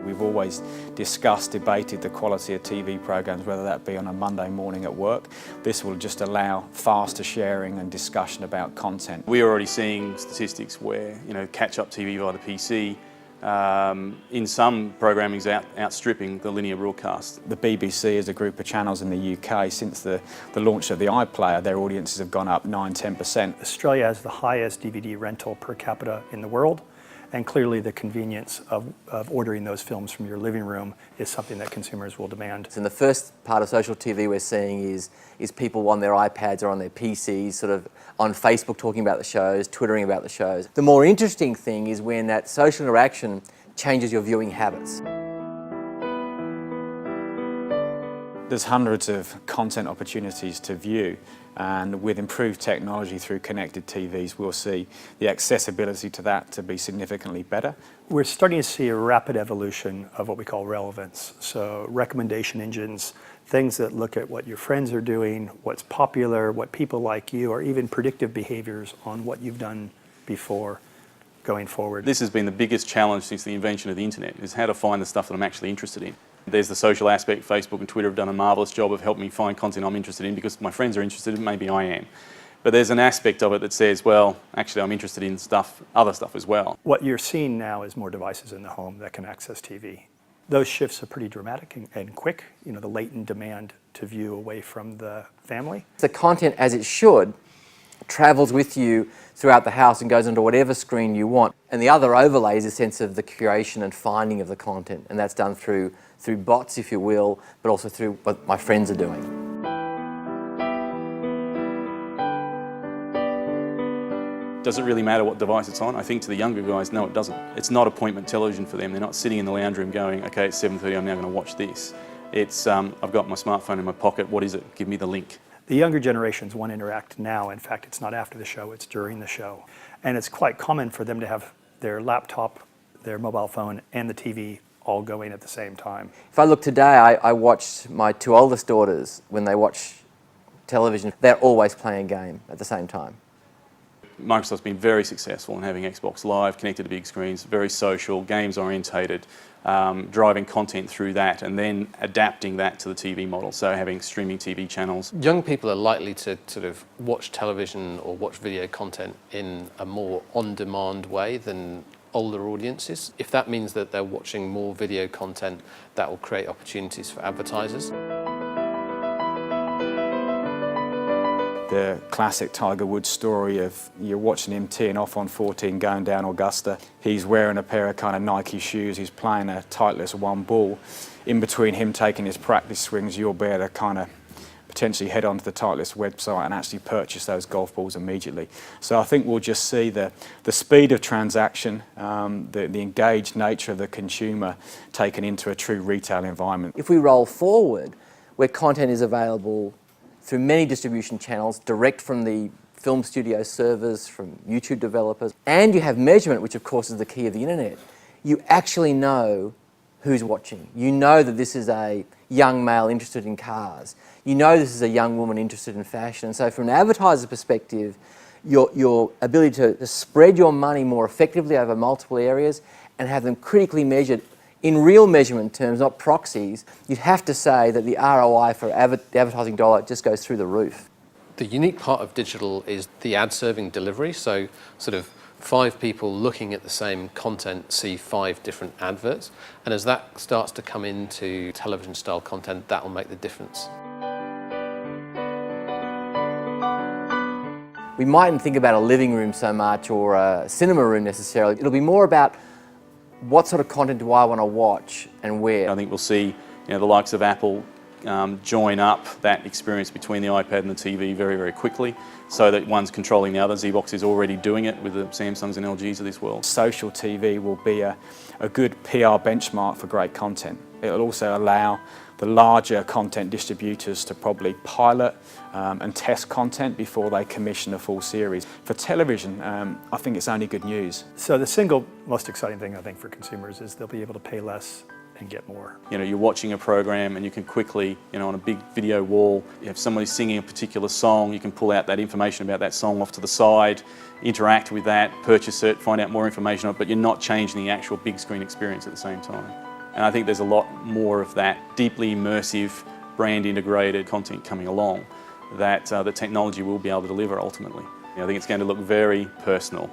We've always discussed, debated the quality of TV programmes, whether that be on a Monday morning at work. This will just allow faster sharing and discussion about content. We're already seeing statistics where, catch-up TV via the PC in some programming is outstripping the linear broadcast. The BBC is a group of channels in the UK. Since the launch of the iPlayer, their audiences have gone up 9–10%. Australia has the highest DVD rental per capita in the world, and clearly the convenience of ordering those films from your living room is something that consumers will demand. In the first part of social TV we're seeing is people on their iPads or on their PCs, sort of on Facebook talking about the shows, twittering about the shows. The more interesting thing is when that social interaction changes your viewing habits. There's hundreds of content opportunities to view, and with improved technology through connected TVs, we'll see the accessibility to that to be significantly better. We're starting to see a rapid evolution of what we call relevance. So recommendation engines, things that look at what your friends are doing, what's popular, what people like you, or even predictive behaviors on what you've done before going forward. This has been the biggest challenge since the invention of the internet, is how to find the stuff that I'm actually interested in. There's the social aspect. Facebook and Twitter have done a marvellous job of helping me find content I'm interested in because my friends are interested in, maybe I am. But there's an aspect of it that says, well, actually I'm interested in other stuff as well. What you're seeing now is more devices in the home that can access TV. Those shifts are pretty dramatic and quick, the latent demand to view away from the family. The content, as it should, travels with you throughout the house and goes onto whatever screen you want. And the other overlay is a sense of the curation and finding of the content, and that's done through bots, if you will, but also through what my friends are doing. Does it really matter what device it's on? I think to the younger guys, no, it doesn't. It's not appointment television for them. They're not sitting in the lounge room going, okay, it's 7:30, I'm now going to watch this. It's, I've got my smartphone in my pocket, what is it? Give me the link. The younger generations want to interact now. In fact, it's not after the show, it's during the show. And it's quite common for them to have their laptop, their mobile phone, and the TV all going at the same time. If I look today, I watched my two oldest daughters, when they watch television, they're always playing a game at the same time. Microsoft's been very successful in having Xbox Live connected to big screens, very social, games orientated, driving content through that and then adapting that to the TV model, so having streaming TV channels. Young people are likely to sort of watch television or watch video content in a more on-demand way than older audiences. If that means that they're watching more video content, that will create opportunities for advertisers. The classic Tiger Woods story of you're watching him teeing off on 14 going down Augusta. He's wearing a pair of kind of Nike shoes, he's playing a Titleist 1 ball. In between him taking his practice swings, you'll be able to kind of potentially head onto the Titleist website and actually purchase those golf balls immediately. So I think we'll just see the speed of transaction, the engaged nature of the consumer taken into a true retail environment. If we roll forward, where content is available through many distribution channels, direct from the film studio servers, from YouTube developers, and you have measurement, which of course is the key of the internet, you actually know who's watching. You know that this is a young male interested in cars. You know this is a young woman interested in fashion. And so from an advertiser's perspective, your ability to spread your money more effectively over multiple areas and have them critically measured in real measurement terms, not proxies, you'd have to say that the ROI for the advertising dollar just goes through the roof. The unique part of digital is the ad-serving delivery, so sort of 5 people looking at the same content see 5 different adverts, and as that starts to come into television-style content, that will make the difference. We mightn't think about a living room so much or a cinema room necessarily. It'll be more about what sort of content do I want to watch and where. I think we'll see the likes of Apple join up that experience between the iPad and the TV very, very quickly so that one's controlling the other. Xbox is already doing it with the Samsungs and LGs of this world. Social TV will be a good PR benchmark for great content. It'll also allow the larger content distributors to probably pilot and test content before they commission a full series. For television, I think it's only good news. So the single most exciting thing I think for consumers is they'll be able to pay less and get more. You're watching a program and you can quickly, on a big video wall, you have somebody singing a particular song, you can pull out that information about that song off to the side, interact with that, purchase it, find out more information on it, but you're not changing the actual big screen experience at the same time. And I think there's a lot more of that deeply immersive, brand integrated content coming along that the technology will be able to deliver ultimately. I think it's going to look very personal.